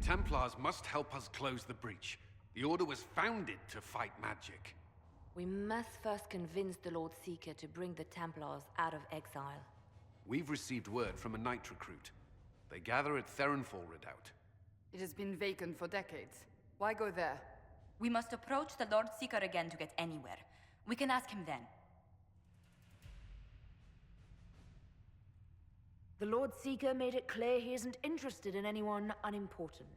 Templars must help us close the breach. The Order was founded to fight magic. We must first convince the Lord Seeker to bring the Templars out of exile. We've received word from a knight recruit. They gather at Theronfall Redoubt. It has been vacant for decades. Why go there? We must approach the Lord Seeker again to get anywhere. We can ask him then. The Lord Seeker made it clear he isn't interested in anyone unimportant.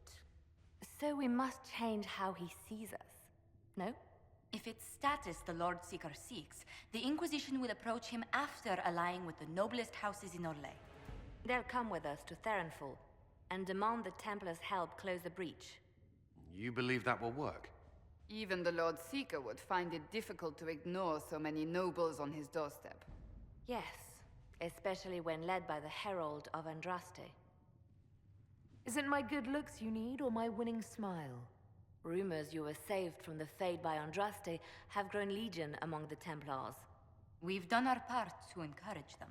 So we must change how he sees us, no? If it's status the Lord Seeker seeks, the Inquisition will approach him after allying with the noblest houses in Orlais. They'll come with us to Theronfall and demand the Templars' help close the breach. You believe that will work? Even the Lord Seeker would find it difficult to ignore so many nobles on his doorstep. Yes, especially when led by the Herald of Andraste. Is it my good looks you need, or my winning smile? Rumors you were saved from the fate by Andraste have grown legion among the Templars. We've done our part to encourage them.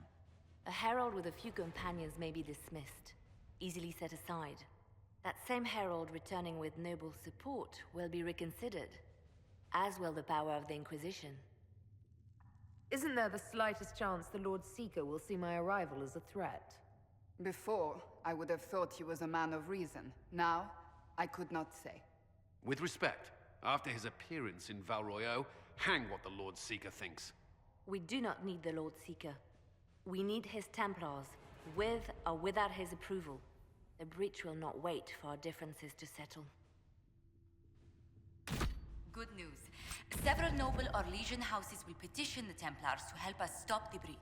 A herald with a few companions may be dismissed, easily set aside. That same herald returning with noble support will be reconsidered, as will the power of the Inquisition. Isn't there the slightest chance the Lord Seeker will see my arrival as a threat? Before, I would have thought he was a man of reason. Now, I could not say. With respect, after his appearance in Val Royeaux, hang what the Lord Seeker thinks. We do not need the Lord Seeker. We need his Templars, with or without his approval. The breach will not wait for our differences to settle. Good news. Several noble Orlesian houses will petition the Templars to help us stop the breach.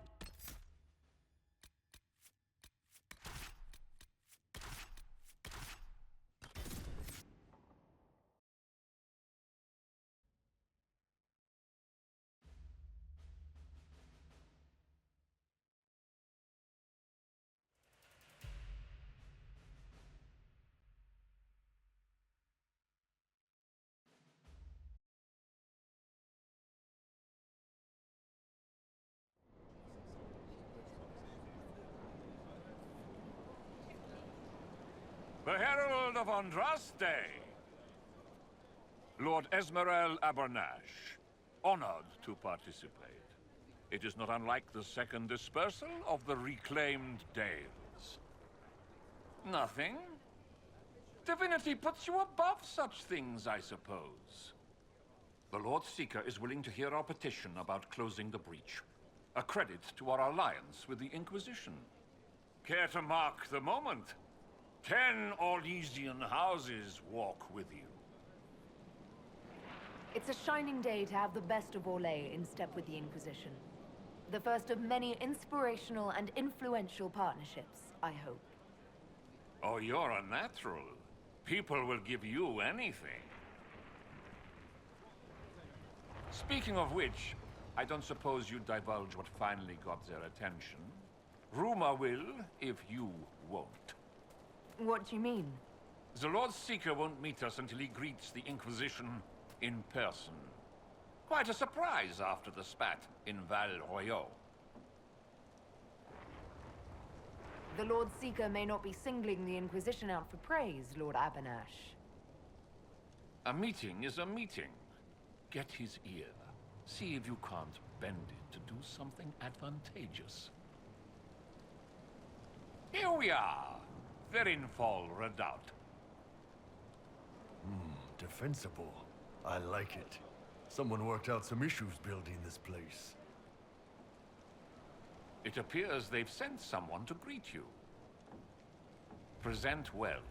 The Herald of Andraste! Lord Esmerel Abernash, honored to participate. It is not unlike the second dispersal of the reclaimed Dales. Nothing? Divinity puts you above such things, I suppose. The Lord Seeker is willing to hear our petition about closing the breach. A credit to our alliance with the Inquisition. Care to mark the moment? 10 Orlesian houses walk with you. It's a shining day to have the best of Orlais in step with the Inquisition. The first of many inspirational and influential partnerships, I hope. Oh, you're a natural. People will give you anything. Speaking of which, I don't suppose you divulge what finally got their attention. Rumor will, if you won't. What do you mean? The Lord Seeker won't meet us until he greets the Inquisition in person. Quite a surprise after the spat in Val Royeaux. The Lord Seeker may not be singling the Inquisition out for praise, Lord Abernash. A meeting is a meeting. Get his ear. See if you can't bend it to do something advantageous. Here we are. Theronfall Redoubt. Defensible. I like it. Someone worked out some issues building this place. It appears they've sent someone to greet you. Present well.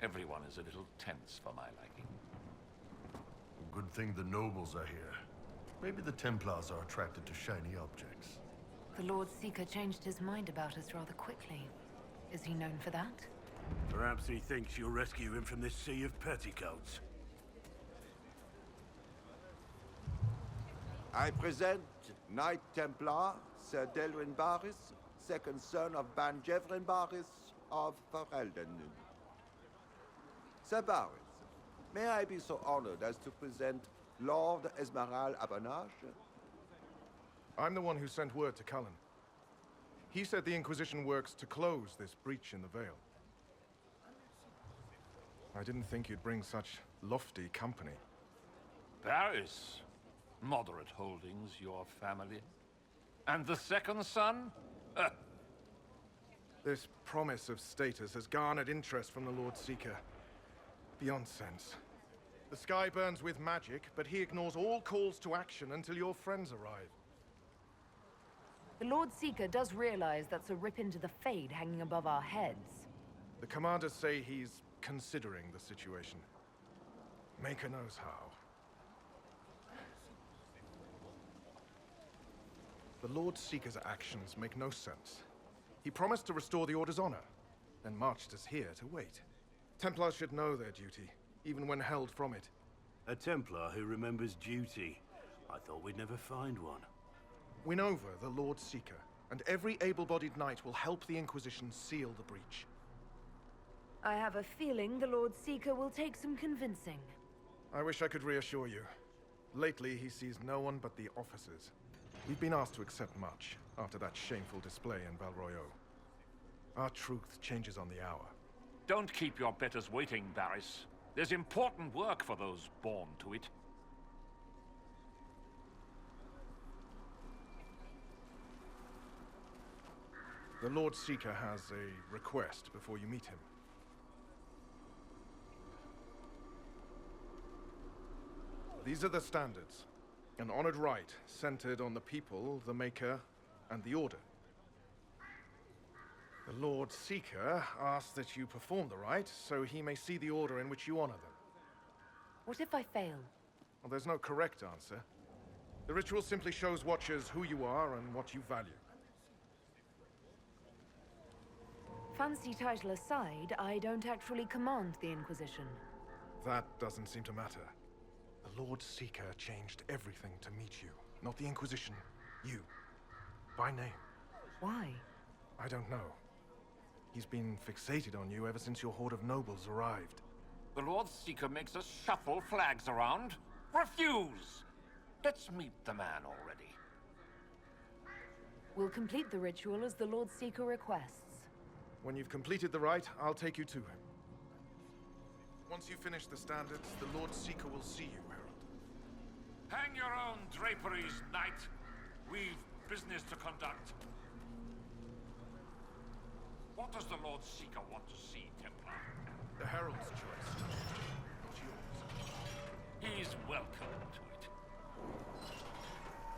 Everyone is a little tense for my liking. Good thing the nobles are here. Maybe the Templars are attracted to shiny objects. The Lord Seeker changed his mind about us rather quickly. Is he known for that? Perhaps he thinks you'll rescue him from this sea of petticoats. I present Knight Templar, Sir Delwyn Barris, second son of Ban Jevrin Barris of Ferelden. Sir Barris, may I be so honored as to present Lord Esmerel Abernash? I'm the one who sent word to Cullen. He said the Inquisition works to close this breach in the Vale. I didn't think you'd bring such lofty company. Paris. Moderate holdings, your family. And the second son? This promise of status has garnered interest from the Lord Seeker. Beyond sense. The sky burns with magic, but he ignores all calls to action until your friends arrive. The Lord Seeker does realize that's a rip into the Fade hanging above our heads. The commanders say he's considering the situation. Maker knows how. The Lord Seeker's actions make no sense. He promised to restore the Order's honor, then marched us here to wait. Templars should know their duty, even when held from it. A Templar who remembers duty. I thought we'd never find one. Win over the Lord Seeker, and every able-bodied knight will help the Inquisition seal the breach. I have a feeling the Lord Seeker will take some convincing. I wish I could reassure you. Lately, he sees no one but the officers. We've been asked to accept much, after that shameful display in Valroyo. Our truth changes on the hour. Don't keep your betters waiting, Barris. There's important work for those born to it. The Lord Seeker has a request before you meet him. These are the standards. An honored right, centered on the people, the Maker, and the Order. The Lord Seeker asks that you perform the rite, so he may see the order in which you honor them. What if I fail? Well, there's no correct answer. The ritual simply shows Watchers who you are and what you value. Fancy title aside, I don't actually command the Inquisition. That doesn't seem to matter. The Lord Seeker changed everything to meet you. Not the Inquisition. You. By name. Why? I don't know. He's been fixated on you ever since your horde of nobles arrived. The Lord Seeker makes us shuffle flags around. Refuse! Let's meet the man already. We'll complete the ritual as the Lord Seeker requests. When you've completed the rite, I'll take you to him. Once you finish the standards, the Lord Seeker will see you, Herald. Hang your own draperies, knight. We've business to conduct. What does the Lord Seeker want to see, Templar? The Herald's choice, not yours. He's welcome to it.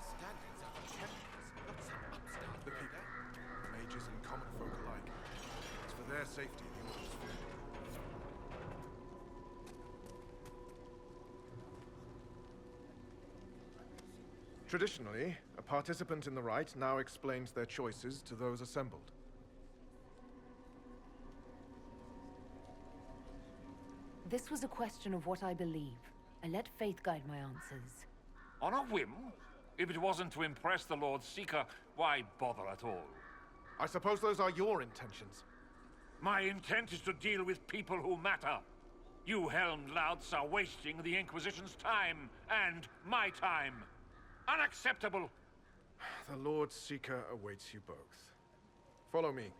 Standards are for Templars, not some upstart The people, mages and common folk alike. It's for their safety the Order's food. Traditionally, a participant in the rite now explains their choices to those assembled. This was a question of what I believe. I let faith guide my answers. On a whim? If it wasn't to impress the Lord Seeker, why bother at all? I suppose those are your intentions. My intent is to deal with people who matter. You helmed louts are wasting the Inquisition's time, and my time. Unacceptable! The Lord Seeker awaits you both. Follow me.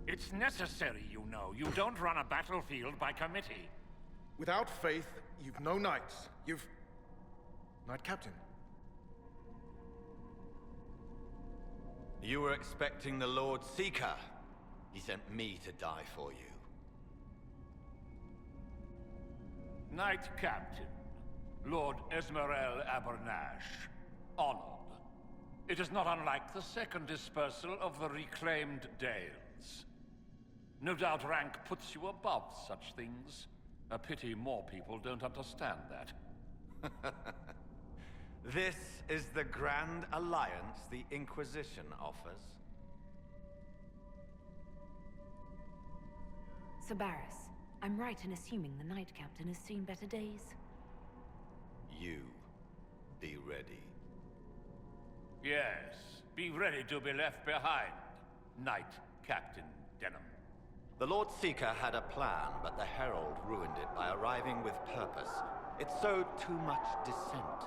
It's necessary, you know. You don't run a battlefield by committee. Without faith, you've no knights. You've... Knight Captain. You were expecting the Lord Seeker. He sent me to die for you. Knight Captain, Lord Esmerel Abernash. Honored. It is not unlike the second dispersal of the reclaimed Dales. No doubt rank puts you above such things. A pity more people don't understand that. This is the grand alliance the Inquisition offers. Sir Barris, I'm right in assuming the Knight Captain has seen better days? You, be ready. Yes, be ready to be left behind. Knight Captain Denham. The Lord Seeker had a plan, but the Herald ruined it by arriving with purpose. It sowed too much dissent.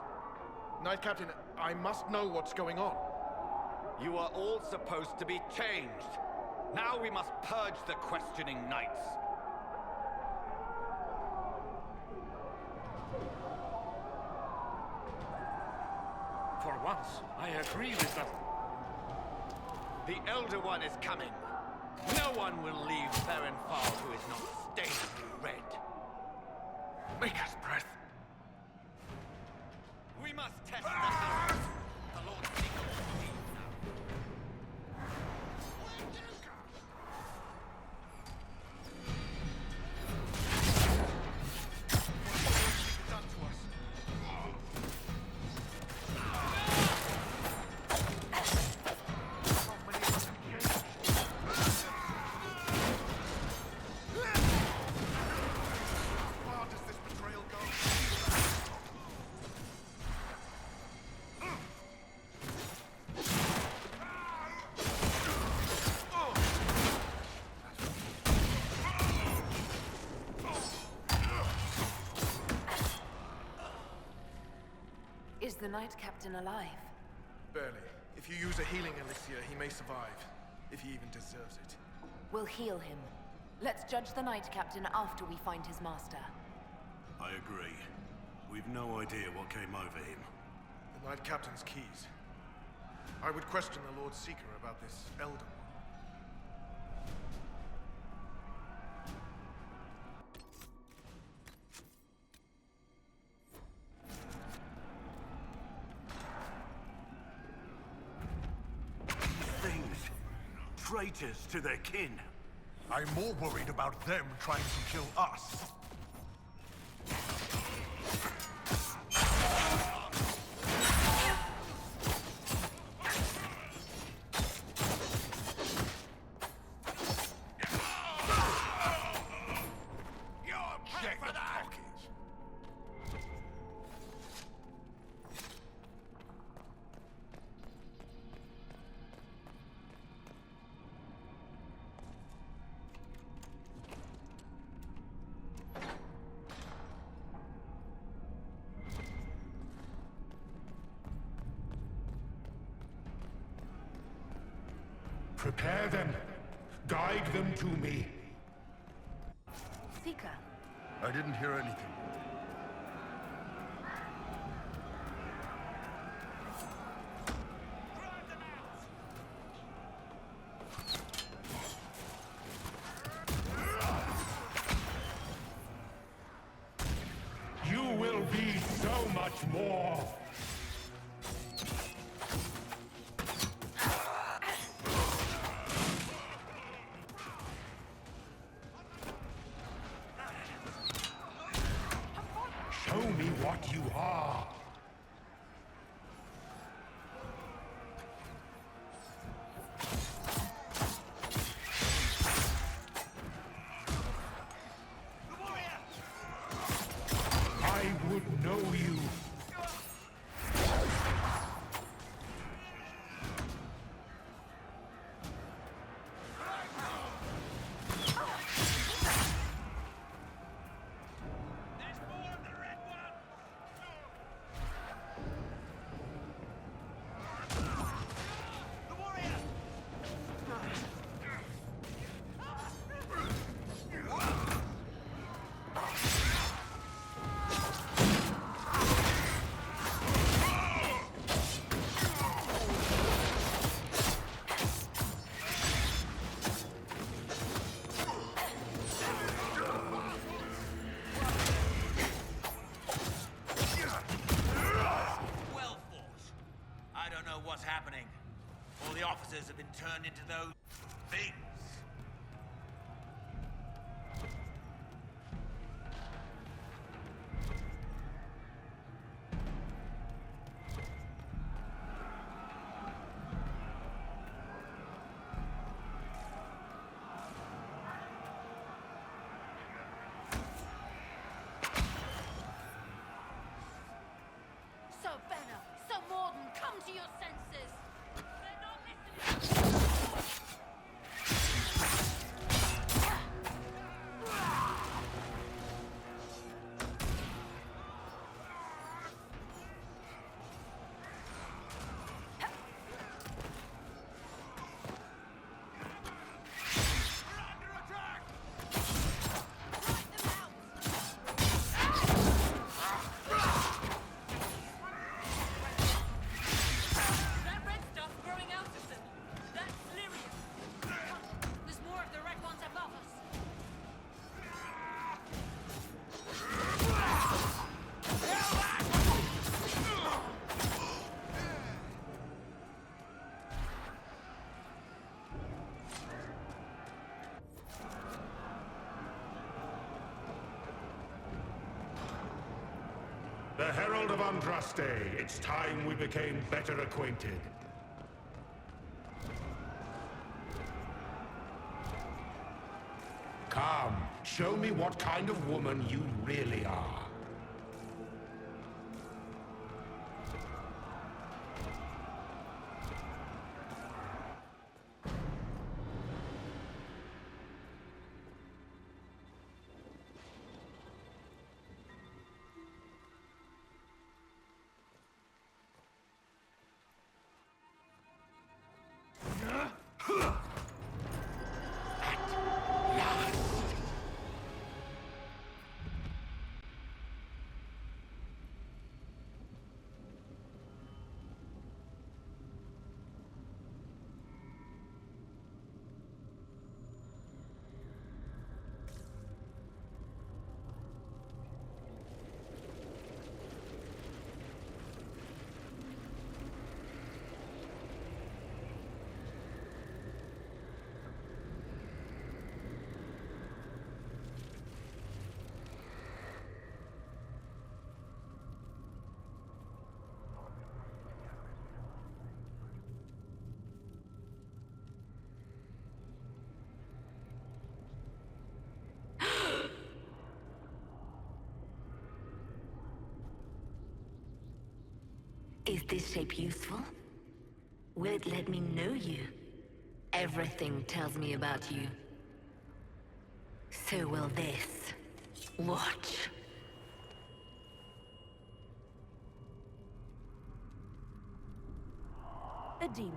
Knight Captain, I must know what's going on. You are all supposed to be changed. Now we must purge the questioning knights. For once, I agree with them. The Elder One is coming. No one will leave Ferenfal who is not stained red. Make us breath. We must test the Herald. The Lord Seeker will leave now. Done to us. Is the Knight Captain alive? Barely. If you use a healing elixir, he may survive. If he even deserves it. We'll heal him. Let's judge the Knight Captain after we find his master. I agree. We've no idea what came over him. The Knight Captain's keys. I would question the Lord Seeker about this Elder One. Traitors to their kin. I'm more worried about them trying to kill us. Prepare them. Guide them to me. Seeker. I didn't hear anything. You will be so much more. Show me what you are. I would know you. What's happening? All the officers have been turned into those things. Sir Banner, Sir Morden, come to your senses! They're not listening! Herald of Andraste, it's time we became better acquainted. Come, show me what kind of woman you really are. Is this shape useful? Will it let me know you? Everything tells me about you. So will this. Watch. A demon.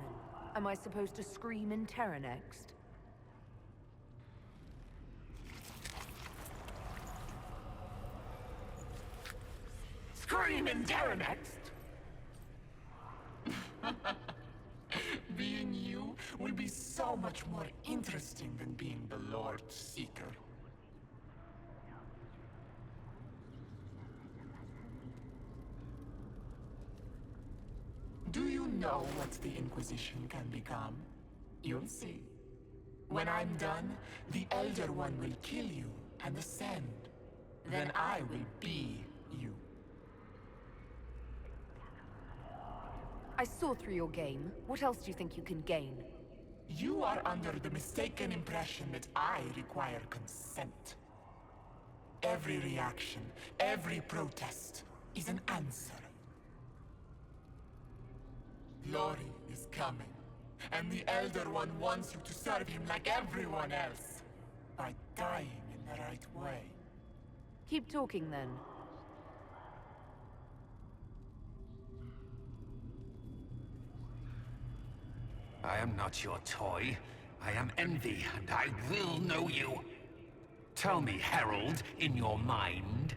Am I supposed to scream in terror next? Scream in terror next! Being you will be so much more interesting than being the Lord Seeker. Do you know what the Inquisition can become? You'll see. When I'm done, the Elder One will kill you and ascend. Then I will be you. I saw through your game. What else do you think you can gain? You are under the mistaken impression that I require consent. Every reaction, every protest is an answer. Lori is coming, and the Elder One wants you to serve him like everyone else, by dying in the right way. Keep talking then. I am not your toy. I am Envy, and I will know you. Tell me, Herald, in your mind.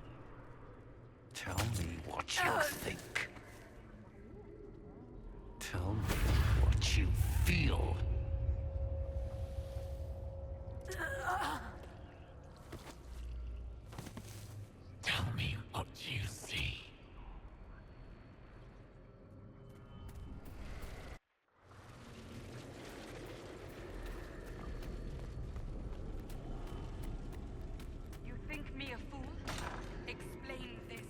Tell me what you think. Tell me what you feel. Tell me what you see. You think me a fool? Explain this.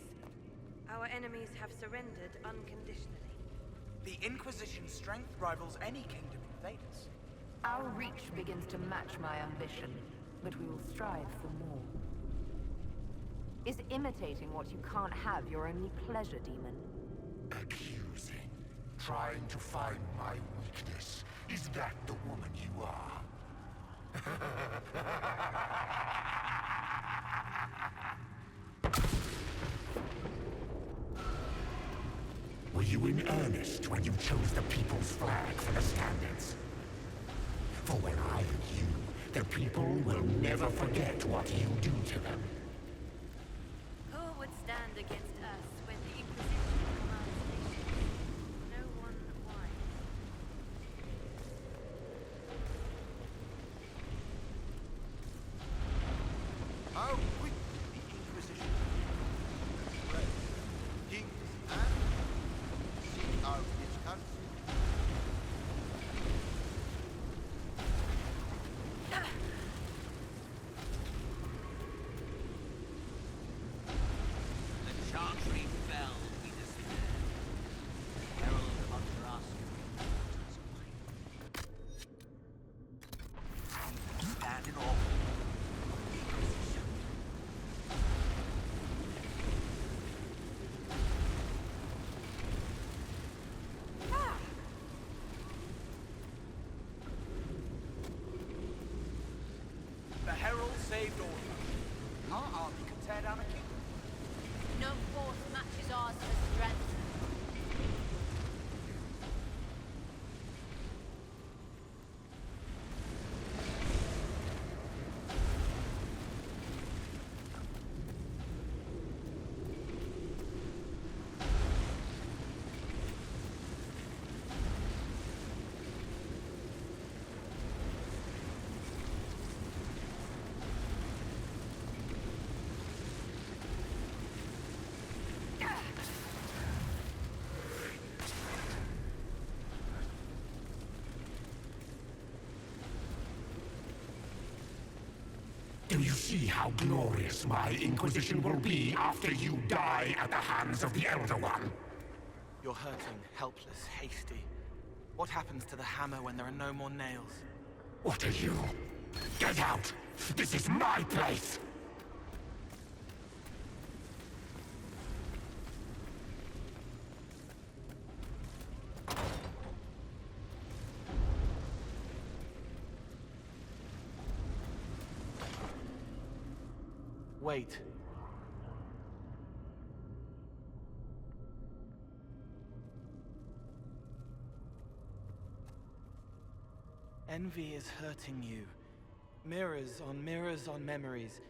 Our enemies have surrendered unconditionally. The Inquisition's strength rivals any kingdom invaders. Our reach begins to match my ambition, but we will strive for more. Is imitating what you can't have your only pleasure, demon? Accusing. Trying to find my weakness. Is that the woman you are? Were you in earnest when you chose the People's Flag for the standards? For when I am you, the people will never forget what you do to them. Who would stand against us when the Inquisition commands nations? No one wise. How quick the Inquisition spread. Kings and seek out its counsel. standing off. Inquisition. The Herald saved order. Our army can tear down a kingdom. No force matches ours for strength. Do you see how glorious my Inquisition will be after you die at the hands of the Elder One? You're hurting, helpless, hasty. What happens to the hammer when there are no more nails? What are you? Get out! This is my place! Wait. Envy is hurting you. Mirrors on memories.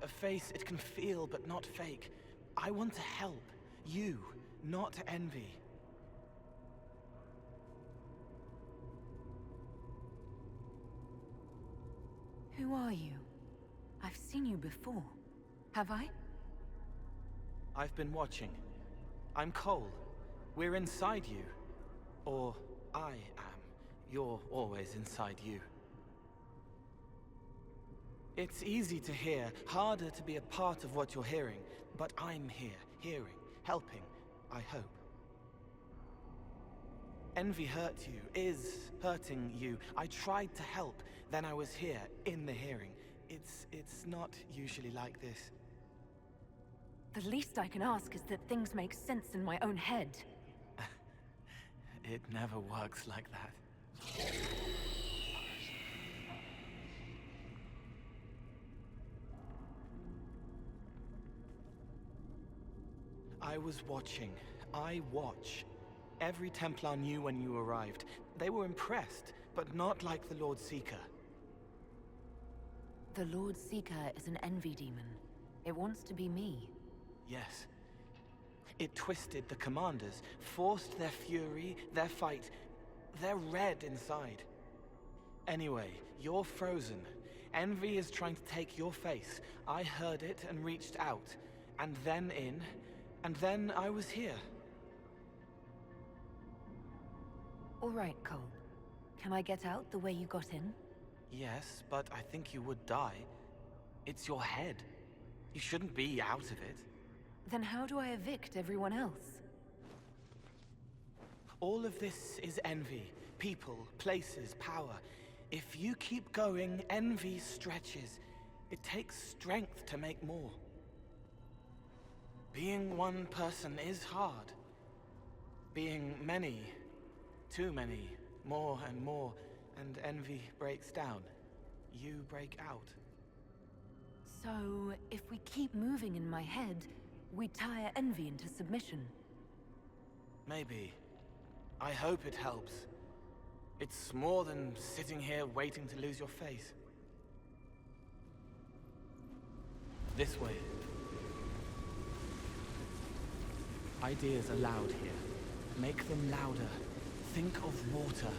A face it can feel but not fake. I want to help. You, not envy. Who are you? I've seen you before. Have I? I've been watching. I'm Cole. We're inside you. Or I am. You're always inside you. It's easy to hear, harder to be a part of what you're hearing. But I'm here, hearing, helping, I hope. Envy hurt you, is hurting you. I tried to help, then I was here, in the hearing. It's not usually like this. The least I can ask is that things make sense in my own head. It never works like that. I was watching. I watch. Every Templar knew when you arrived. They were impressed, but not like the Lord Seeker. The Lord Seeker is an envy demon. It wants to be me. Yes. It twisted the commanders, forced their fury, their fight. They're red inside. Anyway, you're frozen. Envy is trying to take your face. I heard it and reached out. And then in. And then I was here. All right, Cole. Can I get out the way you got in? Yes, but I think you would die. It's your head. You shouldn't be out of it. Then how do I evict everyone else? All of this is envy. People, places, power. If you keep going, envy stretches. It takes strength to make more. Being one person is hard. Being many, too many, more and more, and envy breaks down. You break out. So, if we keep moving in my head, we tire envy into submission. Maybe. I hope it helps. It's more than sitting here waiting to lose your face. This way. Ideas are loud here. Make them louder. Think of water.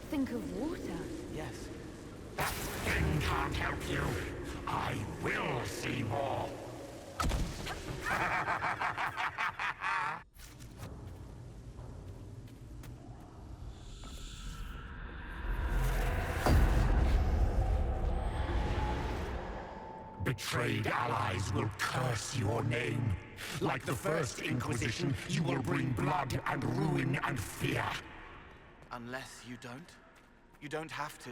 Think of water? Yes. That thing can't help you. I will see more. Betrayed allies will curse your name. Like the first Inquisition, you will bring blood and ruin and fear. Unless you don't. You don't have to.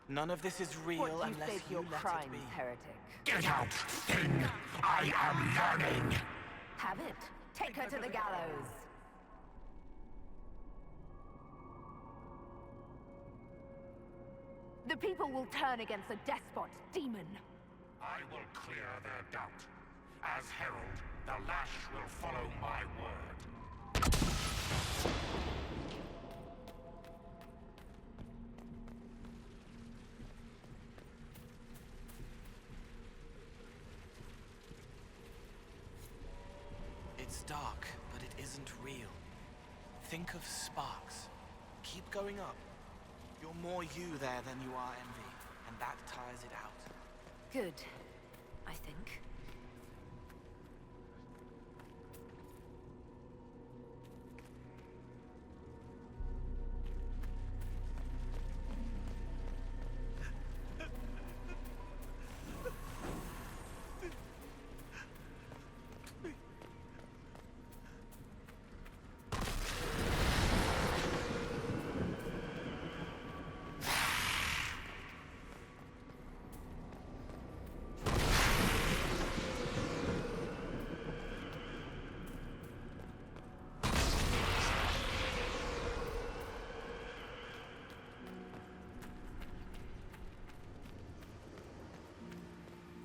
None of this is real What do you unless say to you your let crimes, it be. heretic? Get out, thing! I am learning! Have it. Take her to the gallows. The people will turn against the despot, demon. I will clear their doubt. As herald, the lash will follow my word. It's dark, but it isn't real. Think of sparks. Keep going up. You're more you there than you are Envy, and that tires it out. Good, I think.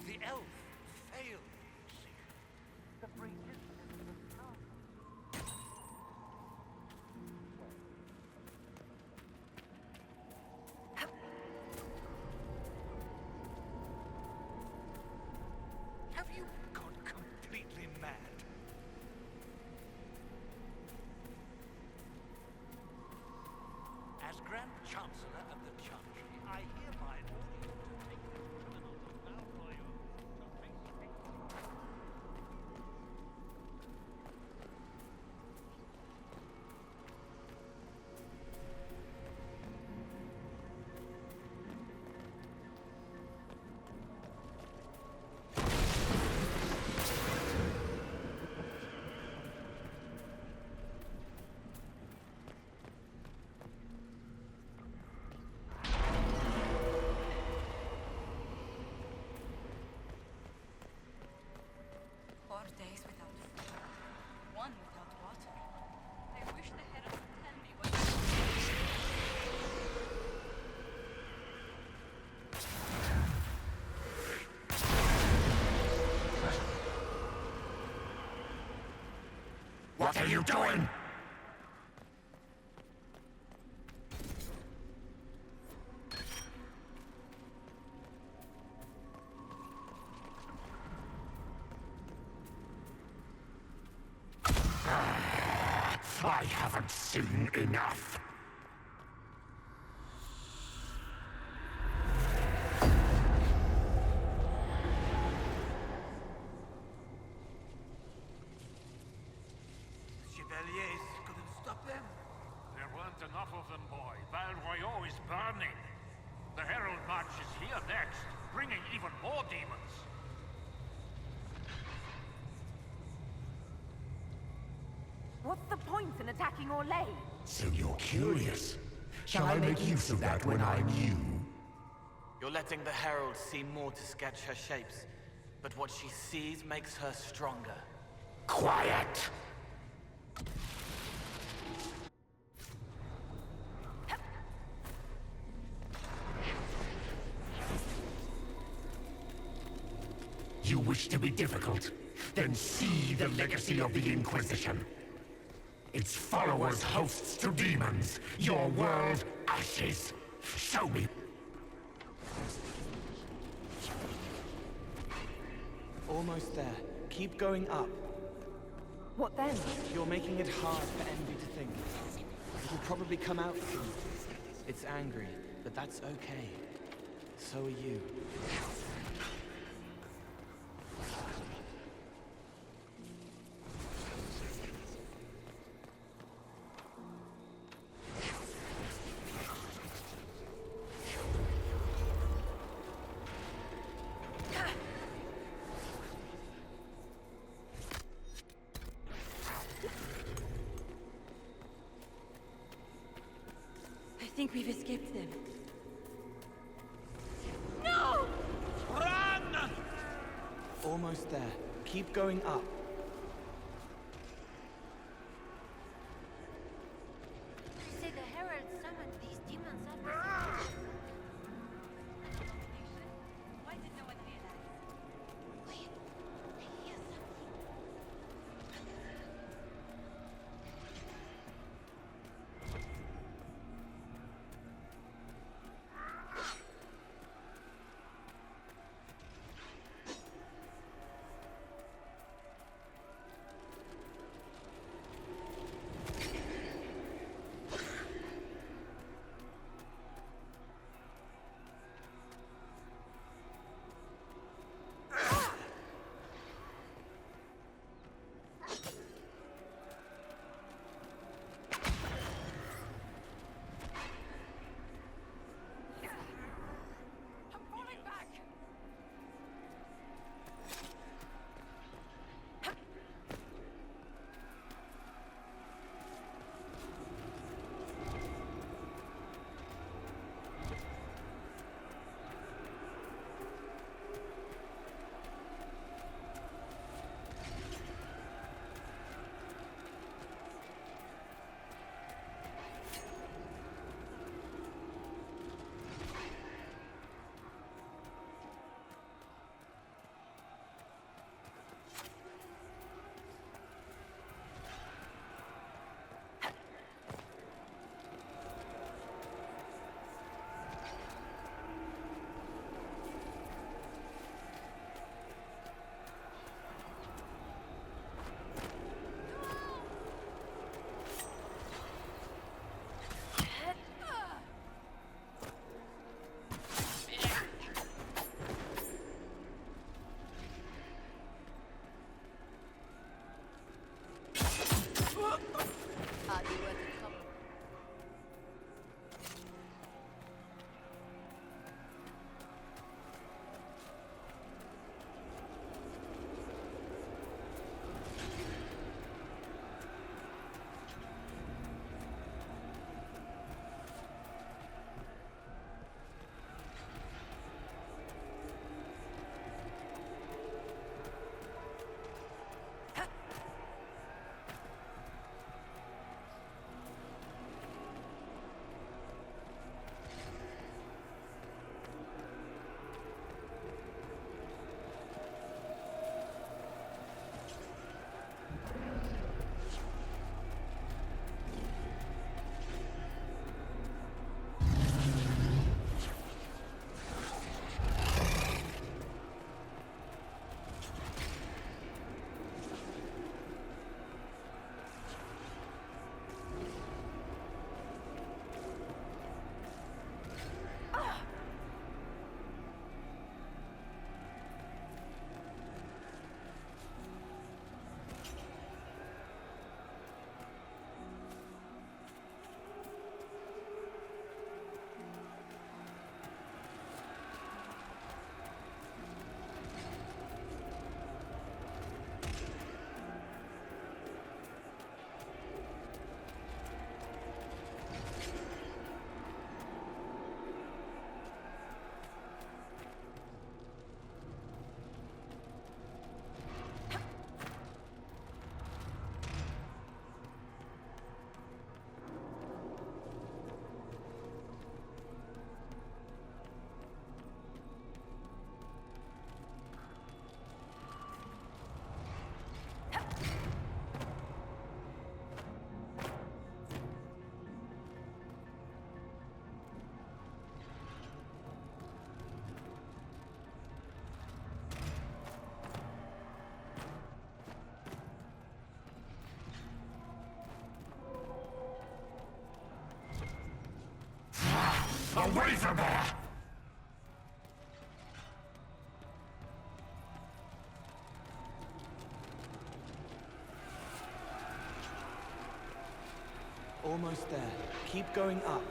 The elf failed, Seeker. The breach is Have you gone completely mad? As Grand Chancellor of the Chantry, I hereby order you to take the criminal to Valroyo to face Days without food, one without water. I wish the herald would tell me what. What are you doing? I haven't seen enough. Chevaliers couldn't stop them? There weren't enough of them, boy. Valroyo is burning. The Herald March is here next, bringing even more demons. What's the point in attacking Orlais? So you're curious. Shall I make use of that when I'm you? You're letting the Herald see more to sketch her shapes, but what she sees makes her stronger. Quiet! You wish to be difficult? Then see the legacy of the Inquisition. Its followers hosts to demons, your world ashes. Show me. Almost there. Keep going up. What then? You're making it hard for Envy to think. It'll probably come out soon. It's angry, but that's okay. So are you. I think we've escaped them. there. Keep going up. You say the Herald summoned these demons up as Why did no one realize? Wait, I hear something. Away from there! Almost there. Keep going up.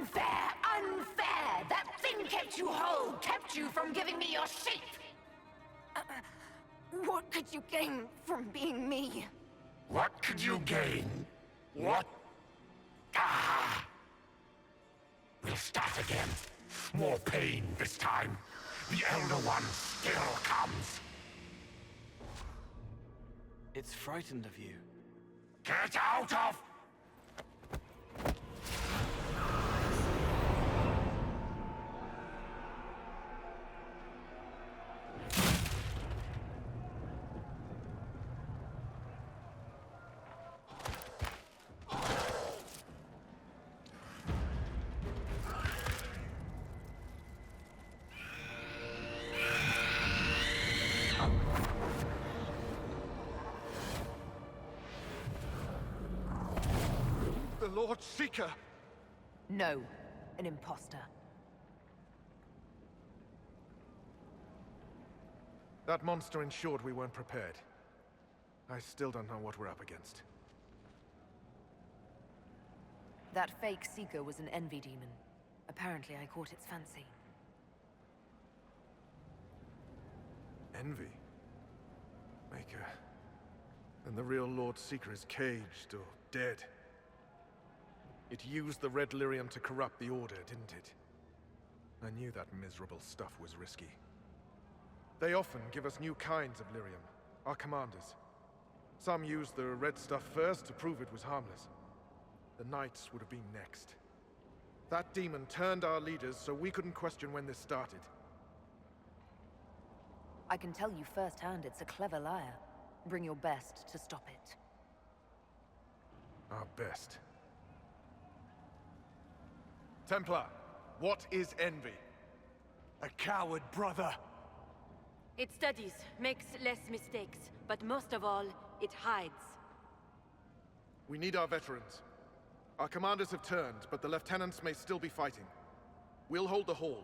Unfair! Unfair! That thing kept you whole, kept you from giving me your shape! What could you gain from being me? What could you gain? What? Ah! We'll start again. More pain this time. The Elder One still comes. It's frightened of you. Get out of... The Lord Seeker! No, an imposter. That monster ensured we weren't prepared. I still don't know what we're up against. That fake Seeker was an envy demon. Apparently I caught its fancy. Envy? Maker. Then the real Lord Seeker is caged or dead. It used the red lyrium to corrupt the Order, didn't it? I knew that miserable stuff was risky. They often give us new kinds of lyrium, our commanders. Some used the red stuff first to prove it was harmless. The Knights would have been next. That demon turned our leaders so we couldn't question when this started. I can tell you firsthand it's a clever liar. Bring your best to stop it. Our best. Templar, what is envy? A coward, brother. It studies, makes less mistakes, but most of all, it hides. We need our veterans. Our commanders have turned, but the lieutenants may still be fighting. We'll hold the hall.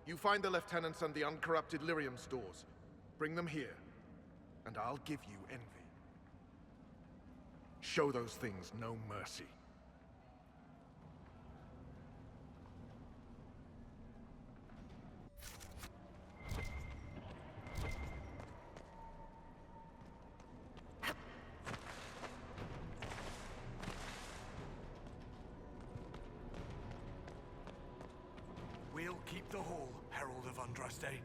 You find the lieutenants and the uncorrupted lyrium stores. Bring them here, and I'll give you envy. Show those things no mercy. We'll keep the hall, Herald of Andraste.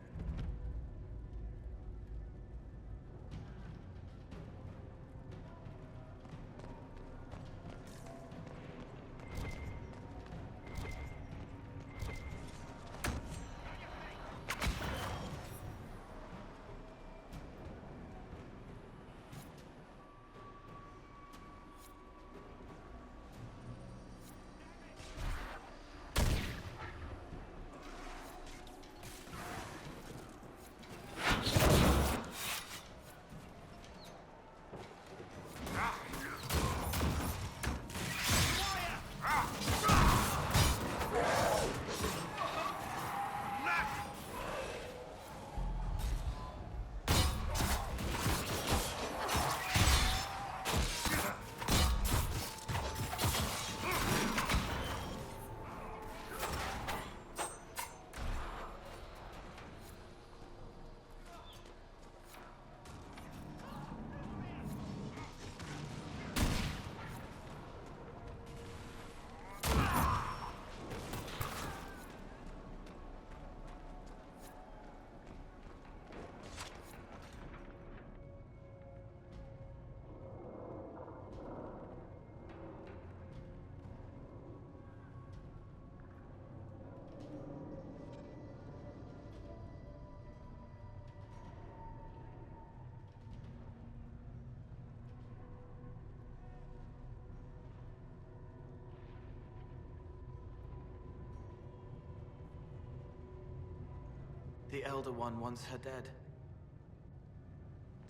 The Elder One wants her dead.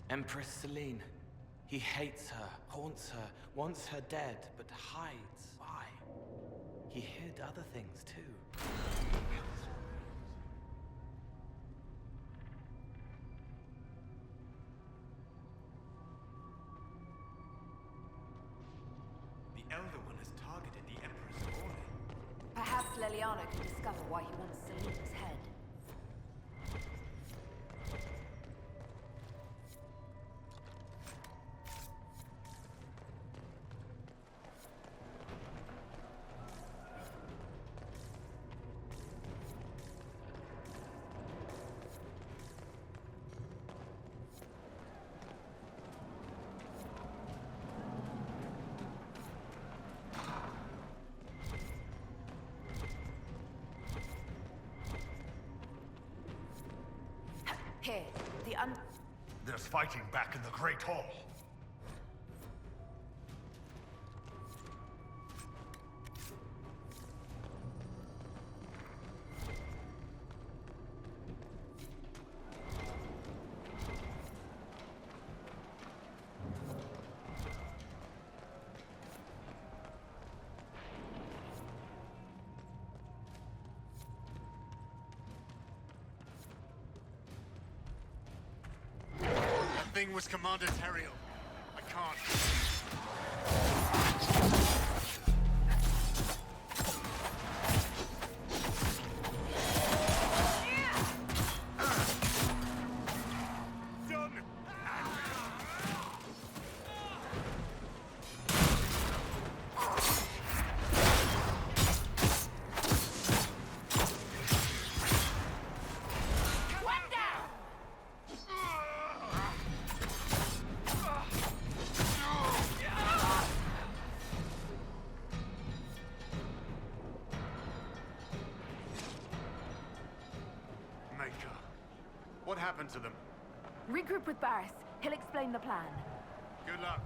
Empress Celine. He hates her, haunts her, wants her dead, but hides. Why? He hid other things too. The Elder One has targeted the Empress Order. Perhaps Leliana can discover why he wants Selena's head. Here, There's fighting back in the Great Hall. Thing was Commander Teriel. I can't. Done. What happened to them? regroup with Barris. He'll explain the plan. Good luck.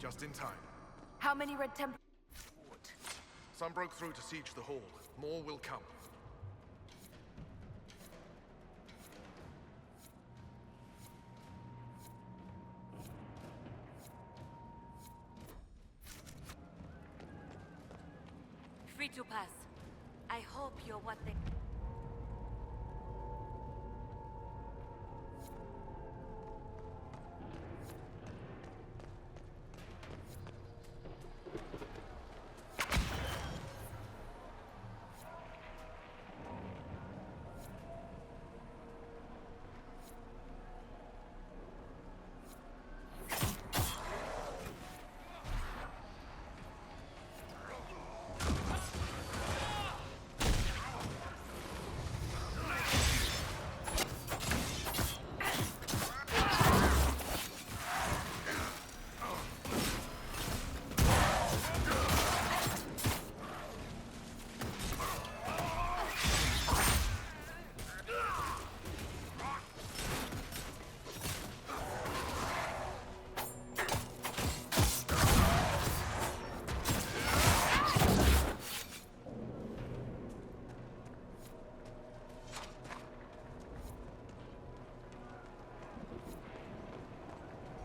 Just in time. How many Red Templars? Some broke through to siege the hall. More will come. Free to pass. I hope you're what they...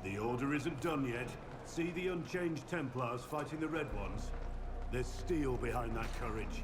The Order isn't done yet. See the unchanged Templars fighting the Red Ones? There's steel behind that courage.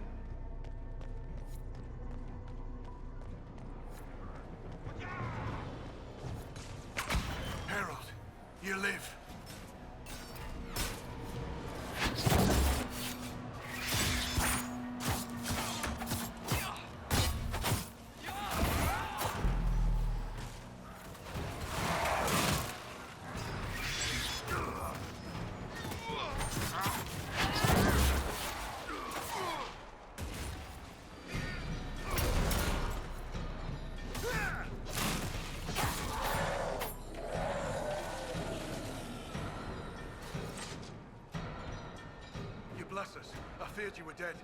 orders. I feared you were dead.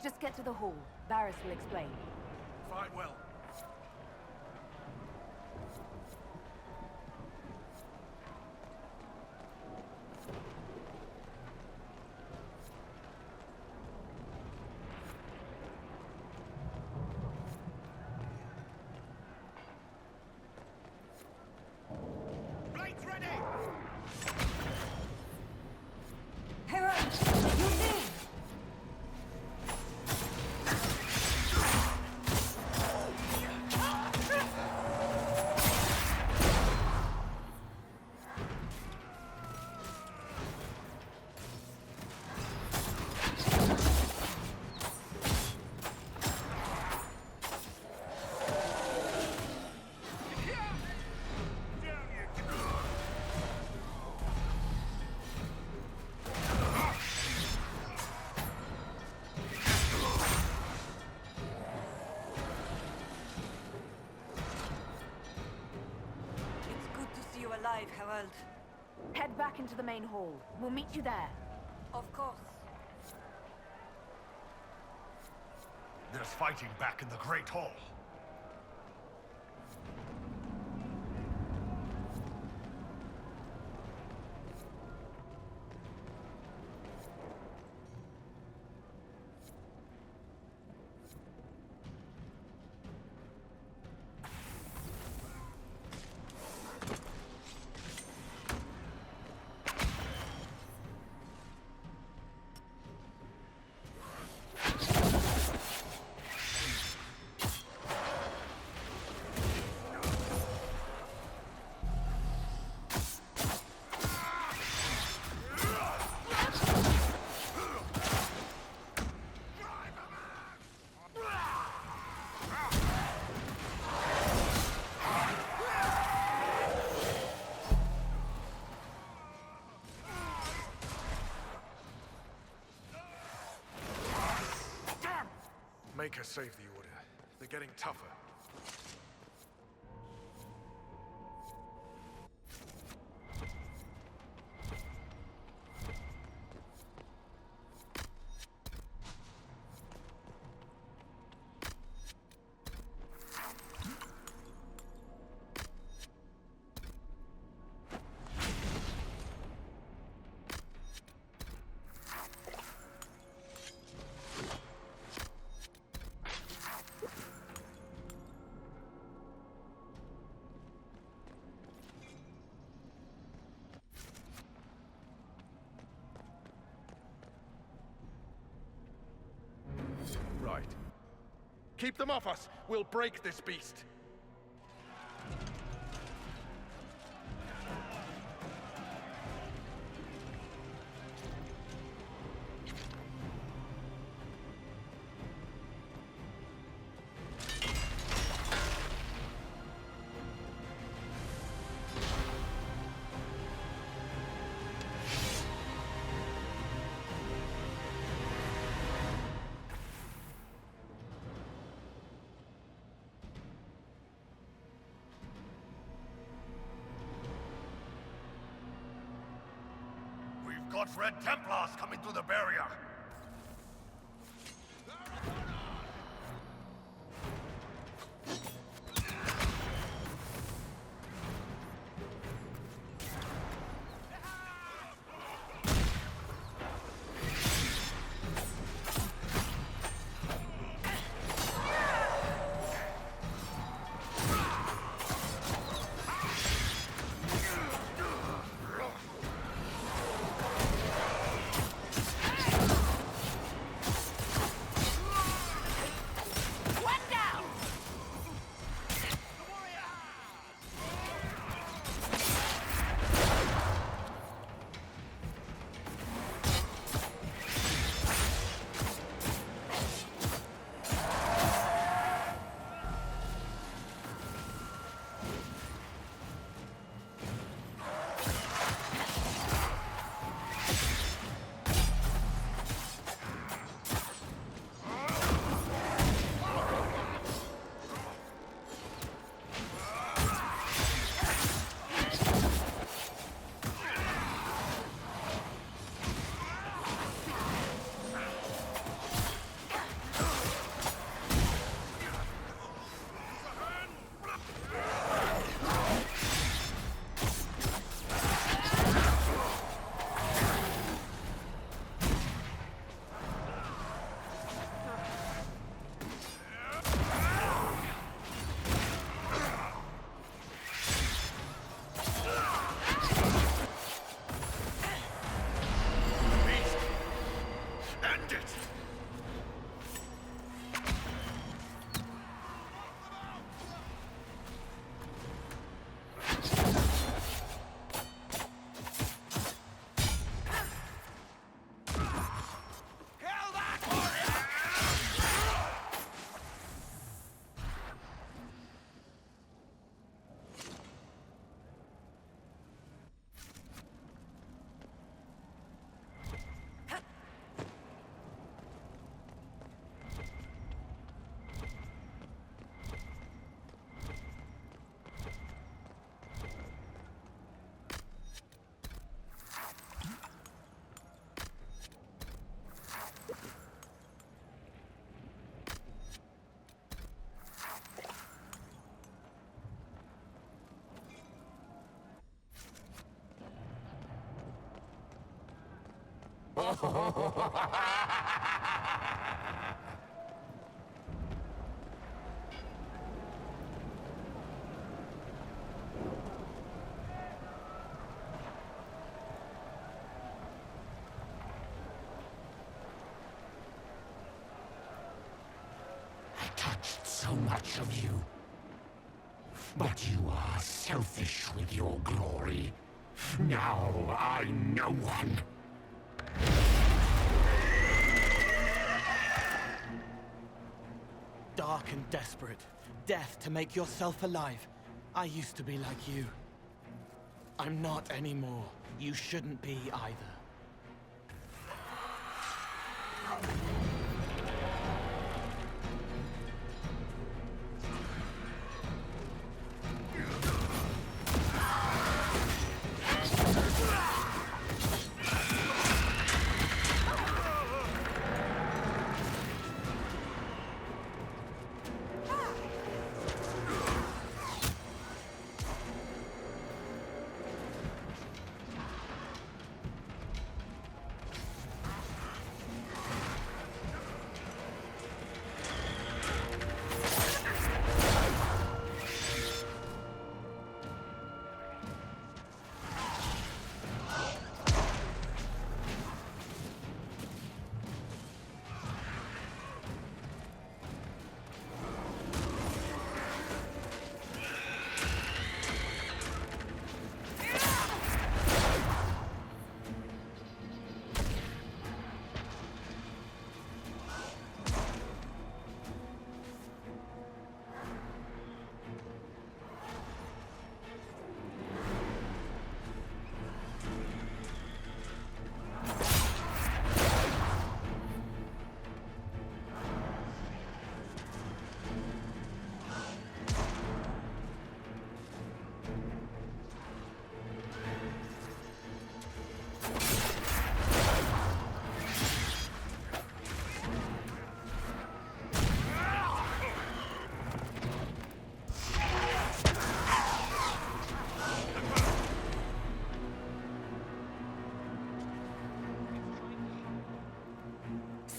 Just get to the hall. Varys will explain. Fine, well. Alive, Herald. Head back into the main hall. We'll meet you there. Of course. There's fighting back in the Great Hall. Make her save the order. They're getting tougher. Right. Keep them off us! We'll break this beast! Got Red Templars coming through the barrier! touched so much of you. But you are selfish with your glory. Now I'm no one. Dark and desperate. Death to make yourself alive. I used to be like you. I'm not anymore. You shouldn't be either.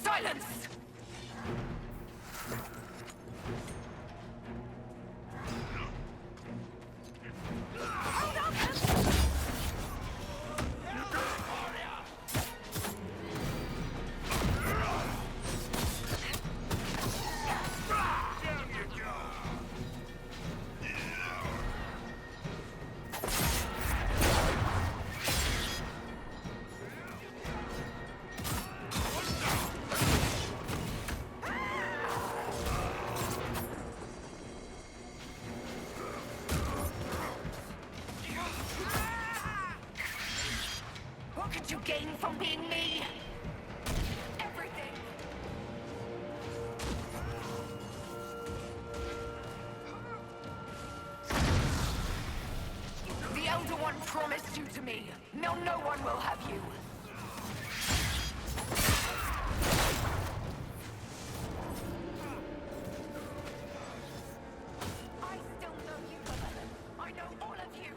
Silence! What could you gain from being me? Everything! The Elder One promised you to me. No one will have you. I still know you, Beloved. I know all of you.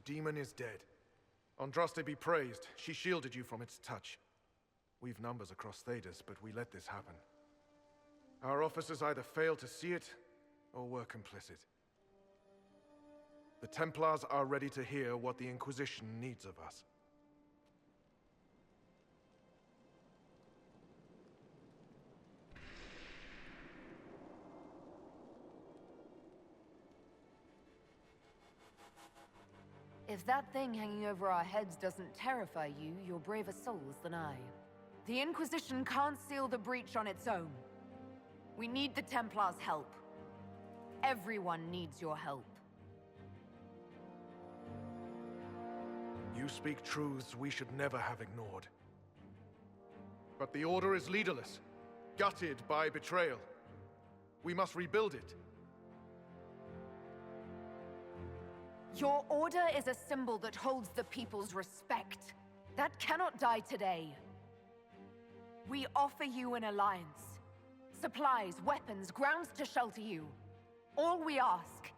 demon is dead. Andraste be praised. She shielded you from its touch. We've numbers across Thedas, but we let this happen. Our officers either failed to see it, or were complicit. The Templars are ready to hear what the Inquisition needs of us. If that thing hanging over our heads doesn't terrify you, you're braver souls than I. The Inquisition can't seal the breach on its own. We need the Templars' help. Everyone needs your help. You speak truths we should never have ignored. But the Order is leaderless, gutted by betrayal. We must rebuild it. Your Order is a symbol that holds the people's respect. That cannot die today. We offer you an alliance. Supplies, weapons, grounds to shelter you. All we ask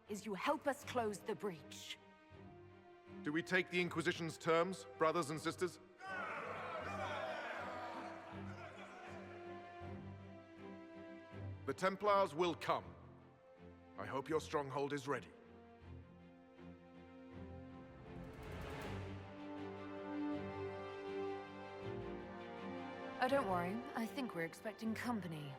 is you help us close the breach. Do we take the Inquisition's terms, brothers and sisters? The Templars will come. I hope your stronghold is ready. Oh, don't worry. I think we're expecting company.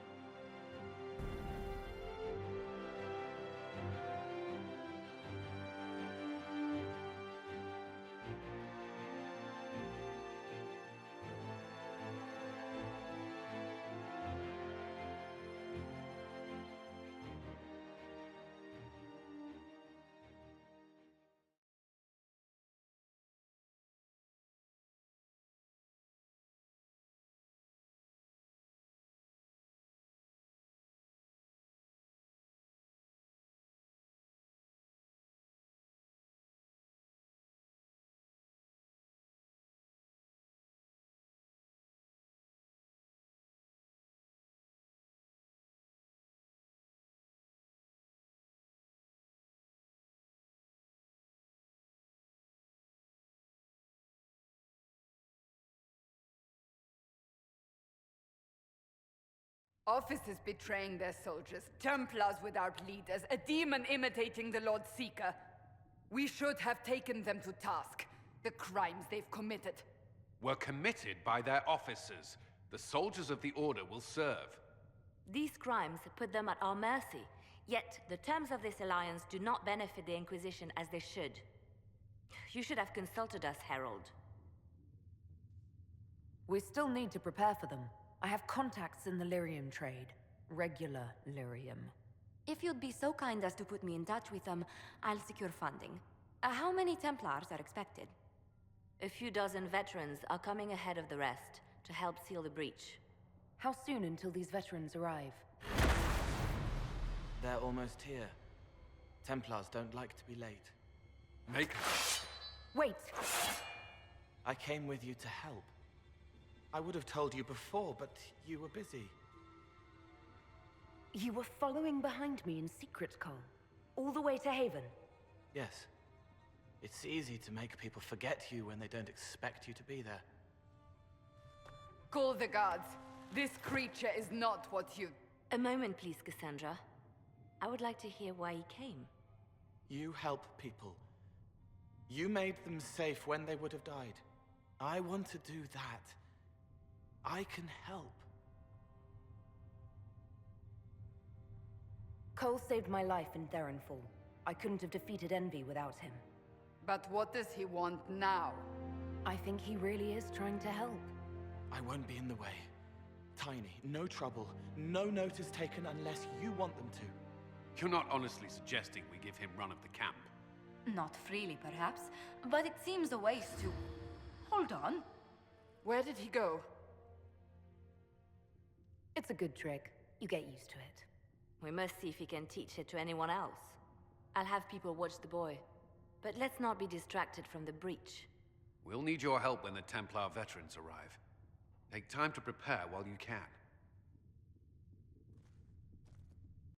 Officers betraying their soldiers, Templars without leaders, a demon imitating the Lord Seeker. We should have taken them to task. The crimes they've committed. Were committed by their officers. The soldiers of the Order will serve. These crimes put them at our mercy, yet the terms of this alliance do not benefit the Inquisition as they should. You should have consulted us, Herald. We still need to prepare for them. I have contacts in the lyrium trade. Regular lyrium. If you'd be so kind as to put me in touch with them, I'll secure funding. How many Templars are expected? A few dozen veterans are coming ahead of the rest to help seal the breach. How soon until these veterans arrive? They're almost here. Templars don't like to be late. Make... Wait! I came with you to help. I would have told you before, but you were busy. You were following behind me in secret, Cole. All the way to Haven. Yes. It's easy to make people forget you when they don't expect you to be there. Call the guards. This creature is not what you... A moment, please, Cassandra. I would like to hear why he came. You help people. You made them safe when they would have died. I want to do that. I can help. Cole saved my life in Theronfall. I couldn't have defeated Envy without him. But what does he want now? I think he really is trying to help. I won't be in the way. Tiny, no trouble, no notice taken unless you want them to. You're not honestly suggesting we give him run of the camp? Not freely, perhaps, but it seems a waste to... Hold on. Where did he go? It's a good trick. You get used to it. We must see if he can teach it to anyone else. I'll have people watch the boy. But let's not be distracted from the breach. We'll need your help when the Templar veterans arrive. Take time to prepare while you can.